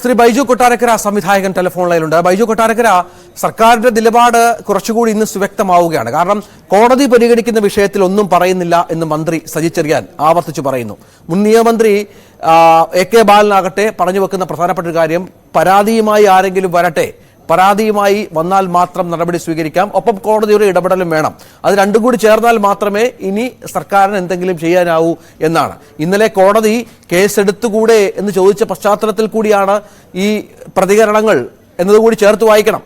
ശ്രീ ബൈജു കൊട്ടാരക്കര സംവിധായകൻ ടെലിഫോൺ ലൈനിലുണ്ട്. ബൈജു കൊട്ടാരക്കര, സർക്കാരിന്റെ നിലപാട് കുറച്ചുകൂടി ഇന്ന് സുവ്യക്തമാവുകയാണ്. കാരണം കോടതി പരിഗണിക്കുന്ന വിഷയത്തിൽ ഒന്നും പറയുന്നില്ല എന്ന് മന്ത്രി സജി ചെറിയാൻ ആവർത്തിച്ചു പറയുന്നു. മുൻ നിയമമന്ത്രി AK ബാലനാകട്ടെ പറഞ്ഞു വെക്കുന്ന പ്രധാനപ്പെട്ട ഒരു കാര്യം, പരാതിയുമായി ആരെങ്കിലും വരട്ടെ, പരാതിയുമായി വന്നാൽ മാത്രം നടപടി സ്വീകരിക്കാം, ഒപ്പം കോടതിയുടെ ഇടപെടലും വേണം. അത് രണ്ടും കൂടി ചേർന്നാൽ മാത്രമേ ഇനി സർക്കാരിന് എന്തെങ്കിലും ചെയ്യാനാവൂ എന്നാണ്. ഇന്നലെ കോടതി കേസെടുത്തുകൂടെ എന്ന് ചോദിച്ച പശ്ചാത്തലത്തിൽ കൂടിയാണ് ഈ പ്രതികരണങ്ങൾ എന്നതുകൂടി ചേർത്ത് വായിക്കണം.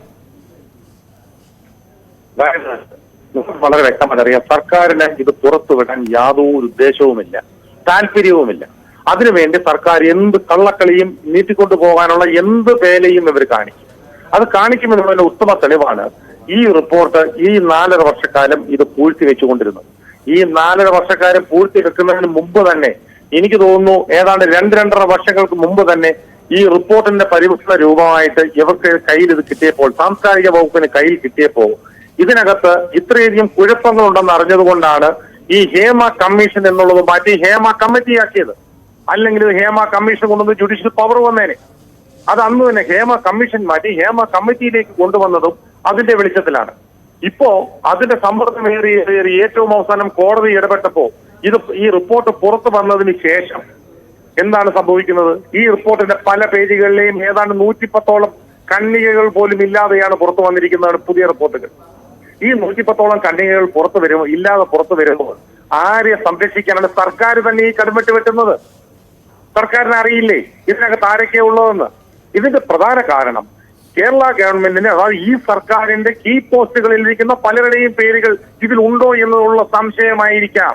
വളരെ വ്യക്തമായി അറിയാം, സർക്കാരിന് ഇത് പുറത്തുവിടാൻ യാതൊരു ഉദ്ദേശവുമില്ല, താല്പര്യവുമില്ല. അതിനുവേണ്ടി സർക്കാർ എന്ത് കള്ളക്കളിയും നീട്ടിക്കൊണ്ടു പോകാനുള്ള എന്ത് വേലയും ഇവർ കാണിക്കും. അത് കാണിക്കുമെന്നുള്ളതിന്റെ ഉത്തമ തെളിവാണ് ഈ റിപ്പോർട്ട്. ഈ 4.5 വർഷക്കാലം ഇത് പൂഴ്ത്തി വെച്ചുകൊണ്ടിരുന്നത്. ഈ 4.5 വർഷക്കാലം പൂഴ്ത്തി വെക്കുന്നതിന് മുമ്പ് തന്നെ, എനിക്ക് തോന്നുന്നു ഏതാണ്ട് 2-2.5 വർഷങ്ങൾക്ക് മുമ്പ് തന്നെ ഈ റിപ്പോർട്ടിന്റെ പരിവർത്തന രൂപമായിട്ട് ഇവർക്ക് കയ്യിൽ ഇത് കിട്ടിയപ്പോൾ, സാംസ്കാരിക വകുപ്പിന് കയ്യിൽ കിട്ടിയപ്പോൾ, ഇതിനകത്ത് ഇത്രയധികം കുഴപ്പങ്ങളുണ്ടെന്ന് അറിഞ്ഞതുകൊണ്ടാണ് ഈ ഹേമ കമ്മീഷൻ എന്നുള്ളത് മാറ്റി ഹേമ കമ്മിറ്റിയാക്കിയത്. അല്ലെങ്കിൽ ഇത് ഹേമ കമ്മീഷൻ കൊണ്ടുവന്ന് ജുഡീഷ്യൽ പവർ വന്നേനെ. അത് അന്ന് തന്നെ ഹേമ കമ്മീഷൻ മാറ്റി ഹേമ കമ്മിറ്റിയിലേക്ക് കൊണ്ടുവന്നതും അതിന്റെ വെളിച്ചത്തിലാണ്. ഇപ്പോ അതിന്റെ സമ്മർദ്ദമേറി ഏറ്റവും അവസാനം കോടതി ഇടപെട്ടപ്പോ ഈ റിപ്പോർട്ട് പുറത്തു വന്നതിന് ശേഷം എന്താണ് സംഭവിക്കുന്നത്? ഈ റിപ്പോർട്ടിന്റെ പല പേജുകളിലെയും ഏതാണ്ട് 110ഓളം ഖണ്ഡികകൾ പോലും ഇല്ലാതെയാണ് പുറത്തു വന്നിരിക്കുന്നത് പുതിയ റിപ്പോർട്ടുകൾ. ഈ 110ഓളം ഖണ്ഡികകൾ പുറത്തു വരുമ്പോൾ ആരെ സംരക്ഷിക്കാനാണ് സർക്കാർ തന്നെ ഈ കടുമെട്ട് വെട്ടുന്നത്? സർക്കാരിന് അറിയില്ലേ ഇതിനകത്ത് ആരൊക്കെ ഉള്ളതെന്ന്? ഇതിന്റെ പ്രധാന കാരണം കേരള ഗവൺമെന്റിന്, അതായത് ഈ സർക്കാരിന്റെ കീ പോസ്റ്റുകളിൽ ഇരിക്കുന്ന പലരുടെയും പേരുകൾ ഇതിലുണ്ടോ എന്നുള്ള സംശയമായിരിക്കാം.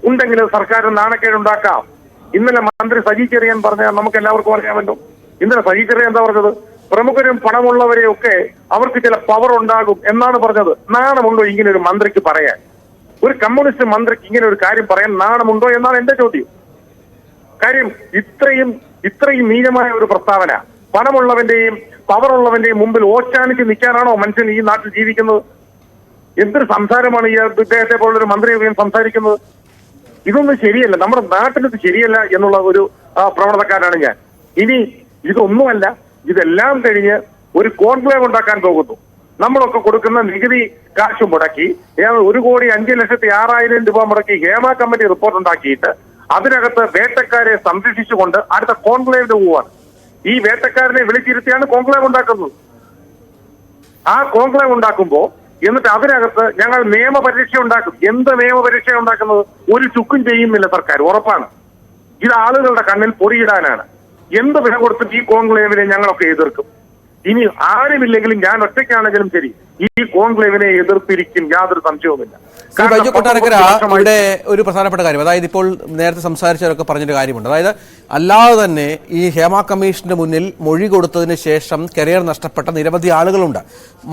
ഉണ്ടെങ്കിൽ സർക്കാരിന് നാണക്കേടുണ്ടാക്കാം. ഇന്നലെ മന്ത്രി സജി ചെറിയാൻ പറഞ്ഞ നമുക്ക് എല്ലാവർക്കും അറിയാമല്ലോ. ഇന്നലെ സജി ചെറിയാൻ എന്താ പറഞ്ഞത്? പ്രമുഖരും പണമുള്ളവരെയൊക്കെ അവർക്ക് ചില പവർ ഉണ്ടാകും എന്നാണ് പറഞ്ഞത്. നാണമുണ്ടോ ഇങ്ങനെ ഒരു മന്ത്രിക്ക് പറയാൻ? ഒരു കമ്മ്യൂണിസ്റ്റ് മന്ത്രിക്ക് ഇങ്ങനെ ഒരു കാര്യം പറയാൻ നാണമുണ്ടോ എന്നാണ് എന്റെ ചോദ്യം. കാര്യം ഇത്രയും നീചമായ ഒരു പ്രസ്താവന, പണമുള്ളവന്റെയും പവറുള്ളവന്റെയും മുമ്പിൽ ഓച്ചാനിച്ച് നിൽക്കാനാണോ മനുഷ്യൻ ഈ നാട്ടിൽ ജീവിക്കുന്നത്? എന്തൊരു സംസാരമാണ് ഈ ഇദ്ദേഹത്തെ പോലൊരു മന്ത്രി സംസാരിക്കുന്നത്? ഇതൊന്നും ശരിയല്ല, നമ്മുടെ നാട്ടിലിത് ശരിയല്ല എന്നുള്ള ഒരു പ്രവണതക്കാരാണ് ഞാൻ. ഇനി ഇതൊന്നുമല്ല, ഇതെല്ലാം കഴിഞ്ഞ് ഒരു കോൺക്ലേവ് ഉണ്ടാക്കാൻ പോകുന്നു. നമ്മളൊക്കെ കൊടുക്കുന്ന നികുതി കാശ് മുടക്കി 1,05,06,000 രൂപ മുടക്കി ഹേമ കമ്മിറ്റി റിപ്പോർട്ട് ഉണ്ടാക്കിയിട്ട് അതിനകത്ത് വേട്ടക്കാരെ സംരക്ഷിച്ചുകൊണ്ട് അടുത്ത കോൺക്ലേവിന് പോവാണ്. ഈ വേട്ടക്കാരനെ വിളിച്ചിരുത്തിയാണ് കോൺക്ലേവ് ഉണ്ടാക്കുന്നത്. ആ കോൺക്ലേവ് ഉണ്ടാക്കുമ്പോ എന്നിട്ട് അതിനകത്ത് ഞങ്ങൾ നിയമപരീക്ഷ ഉണ്ടാക്കും. എന്ത് നിയമപരീക്ഷ ഉണ്ടാക്കുന്നത്? ഒരു ചുക്കും ചെയ്യുന്നില്ല സർക്കാർ, ഉറപ്പാണ്. ഇത് ആളുകളുടെ കണ്ണിൽ പൊടിയിടാനാണ്. എന്ത് വില കൊടുത്തിട്ട് ഈ കോൺക്ലേവിനെ ഞങ്ങളൊക്കെ എതിർക്കും. ഇനി ആരുമില്ലെങ്കിലും ഞാൻ ഒറ്റയ്ക്കാണെങ്കിലും ശരി ഈ കോൺക്ലേവിനെ എതിർത്തിരിക്കും, യാതൊരു സംശയവുമില്ല. ബൈജു കൊട്ടാരക്കര, ഇവിടെ ഒരു പ്രധാനപ്പെട്ട കാര്യം, അതായത് ഇപ്പോൾ നേരത്തെ സംസാരിച്ചവരൊക്കെ പറഞ്ഞൊരു കാര്യമുണ്ട്. അതായത് അല്ലാതെ തന്നെ ഈ ഹേമ കമ്മീഷന്റെ മുന്നിൽ മൊഴി കൊടുത്തതിന് ശേഷം കരിയർ നഷ്ടപ്പെട്ട നിരവധി ആളുകളുണ്ട്.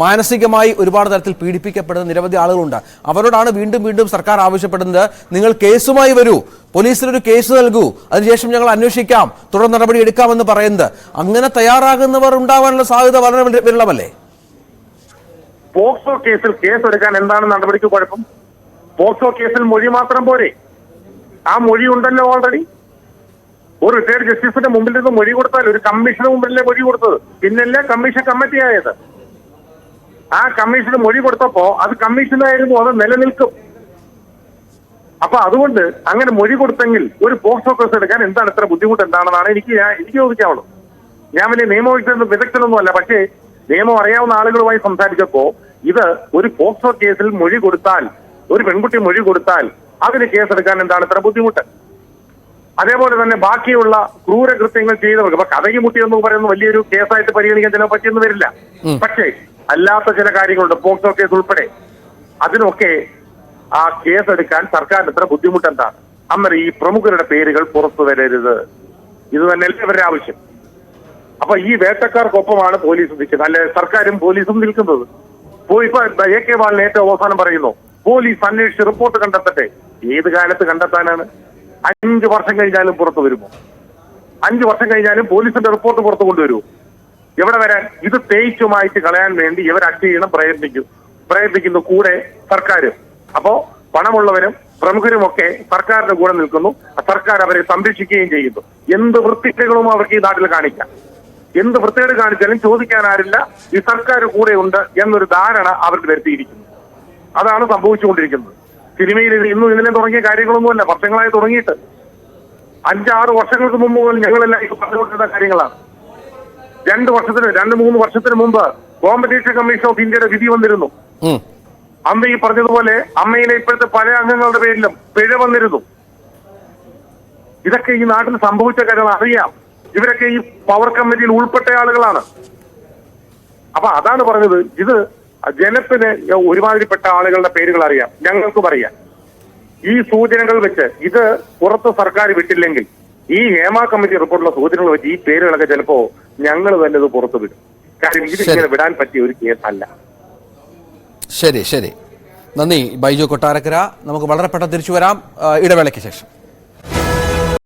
മാനസികമായി ഒരുപാട് തരത്തിൽ പീഡിപ്പിക്കപ്പെടുന്ന നിരവധി ആളുകളുണ്ട്. അവരോടാണ് വീണ്ടും വീണ്ടും സർക്കാർ ആവശ്യപ്പെടുന്നത്, നിങ്ങൾ കേസുമായി വരൂ, പോലീസിലൊരു കേസ് നൽകൂ, അതിനുശേഷം ഞങ്ങൾ അന്വേഷിക്കാം, തുടർ നടപടി എടുക്കാമെന്ന് പറയുന്നത്. അങ്ങനെ തയ്യാറാകുന്നവർ ഉണ്ടാവാനുള്ള സാധ്യത വളരെ വിരളമല്ലേ? പോക്സോ കേസിൽ കേസെടുക്കാൻ എന്താണ് നടപടിക്ക് കുഴപ്പം? പോക്സോ കേസിൽ മൊഴി മാത്രം പോരെ? ആ മൊഴി ഉണ്ടല്ലോ ഓൾറെഡി. ഒരു റിട്ടയർഡ് ജസ്റ്റിസിന്റെ മുമ്പിൽ നിന്ന് മൊഴി കൊടുത്താൽ, ഒരു കമ്മീഷന് മുമ്പിലല്ലേ മൊഴി കൊടുത്തത്, പിന്നല്ലേ കമ്മീഷൻ കമ്മിറ്റി ആയത്. ആ കമ്മീഷന് മൊഴി കൊടുത്തപ്പോ അത് കമ്മീഷനായിരുന്നു, അത് നിലനിൽക്കും. അപ്പൊ അതുകൊണ്ട് അങ്ങനെ മൊഴി കൊടുത്തെങ്കിൽ ഒരു പോക്സോ കേസ് എടുക്കാൻ എന്താണ് ഇത്ര ബുദ്ധിമുട്ട് എന്താണെന്നാണ് എനിക്ക് ചോദിക്കാവുള്ളൂ. ഞാൻ വലിയ വിദഗ്ധനൊന്നും അല്ല, പക്ഷേ നിയമം അറിയാവുന്ന ആളുകളുമായി സംസാരിച്ചപ്പോ ഇത് ഒരു പോക്സോ കേസിൽ മൊഴി കൊടുത്താൽ, ഒരു പെൺകുട്ടി മൊഴി കൊടുത്താൽ അതിന് കേസെടുക്കാൻ എന്താണ് ഇത്ര ബുദ്ധിമുട്ട്? അതേപോലെ തന്നെ ബാക്കിയുള്ള ക്രൂരകൃത്യങ്ങൾ ചെയ്തവർക്ക്, ഇപ്പൊ കഥകി മുട്ടി എന്ന് പറയുന്ന വലിയൊരു കേസായിട്ട് പരിഗണിക്കാൻ ചില പറ്റിയെന്ന് വരില്ല. പക്ഷേ അല്ലാത്ത ചില കാര്യങ്ങളുണ്ട്, പോക്സോ കേസ് ഉൾപ്പെടെ. അതിനൊക്കെ ആ കേസെടുക്കാൻ സർക്കാരിന് ഇത്ര ബുദ്ധിമുട്ട് എന്താണ്? അന്നേരം ഈ പ്രമുഖരുടെ പേരുകൾ പുറത്തു വരരുത്. ഇത് തന്നെയല്ലേ ഇവരുടെ ആവശ്യം. അപ്പൊ ഈ വേട്ടക്കാർക്കൊപ്പമാണ് പോലീസ് നിൽക്കുന്നത്, അല്ലെ സർക്കാരും പോലീസും നിൽക്കുന്നത്. ഇപ്പൊ AK ബാലൻ ഏറ്റവും അവസാനം പറയുന്നു, പോലീസ് അന്വേഷിച്ച് റിപ്പോർട്ട് കണ്ടെത്തട്ടെ. ഏത് കാലത്ത് കണ്ടെത്താനാണ്? 5 വർഷം കഴിഞ്ഞാലും പുറത്തു വരുമോ? 5 വർഷം കഴിഞ്ഞാലും പോലീസിന്റെ റിപ്പോർട്ട് പുറത്തു കൊണ്ടുവരുമോ? എവിടെ വരാൻ? ഇത് തേച്ചുമായിട്ട് കളയാൻ വേണ്ടി ഇവർ അക്ഷീണം പ്രയത്നിക്കുന്നു, കൂടെ സർക്കാർ. അപ്പോ പണമുള്ളവരും പ്രമുഖരുമൊക്കെ സർക്കാരിന്റെ കൂടെ നിൽക്കുന്നു, സർക്കാർ അവരെ സംരക്ഷിക്കുകയും ചെയ്യുന്നു. എന്ത് വൃത്തികളും അവർക്ക് ഈ നാട്ടിൽ കാണിക്കാം. എന്ത് വൃത്തികേട് കാണിച്ചാലും ചോദിക്കാൻ ആരില്ല, ഈ സർക്കാർ കൂടെ ഉണ്ട് എന്നൊരു ധാരണ അവർക്ക് വരുത്തിയിരിക്കുന്നു. അതാണ് സംഭവിച്ചുകൊണ്ടിരിക്കുന്നത്. സിനിമയിൽ ഇന്നും ഇന്നലെ തുടങ്ങിയ കാര്യങ്ങളൊന്നുമല്ല, വർഷങ്ങളായി തുടങ്ങിയിട്ട് 5-6 വർഷങ്ങൾക്ക് മുമ്പ് മുതൽ ഞങ്ങളെല്ലാം ഇത് പറഞ്ഞുകൊണ്ടിരുന്ന കാര്യങ്ങളാണ്. 2-3 വർഷത്തിന് മുമ്പ് കോമ്പറ്റീഷൻ കമ്മീഷൻ ഓഫ് ഇന്ത്യയുടെ വിധി വന്നിരുന്നു. അന്ന് ഈ പറഞ്ഞതുപോലെ അമ്മയിലെ ഇപ്പോഴത്തെ പല അംഗങ്ങളുടെ പേരിലും പിഴ വന്നിരുന്നു. ഇതൊക്കെ ഈ നാട്ടിൽ സംഭവിച്ച കാര്യങ്ങൾ അറിയാം. ഇവരൊക്കെ ഈ പവർ കമ്മിറ്റിയിൽ ഉൾപ്പെട്ട ആളുകളാണ്. അപ്പൊ അതാണ് പറഞ്ഞത്, ഇത് ജനത്തിന് ഒരുമാതിരിപ്പെട്ട ആളുകളുടെ പേരുകൾ അറിയാം, ഞങ്ങൾക്കും അറിയാം. ഈ സൂചനകൾ വെച്ച് ഇത് പുറത്ത് സർക്കാർ വിട്ടില്ലെങ്കിൽ ഈ ഹേമ കമ്മിറ്റി റിപ്പോർട്ടിലുള്ള സൂചനകൾ വെച്ച് ഈ പേരുകളൊക്കെ ചിലപ്പോ ഞങ്ങൾ തന്നെ ഇത് പുറത്തു വിടും. കാര്യം ഇത് ഇങ്ങനെ വിടാൻ പറ്റിയ ഒരു കേസല്ല. ശരി, നന്ദി ബൈജു കൊട്ടാരക്കര. നമുക്ക് വളരെ പെട്ടെന്ന് തിരിച്ചു വരാം ഇടവേളയ്ക്ക് ശേഷം.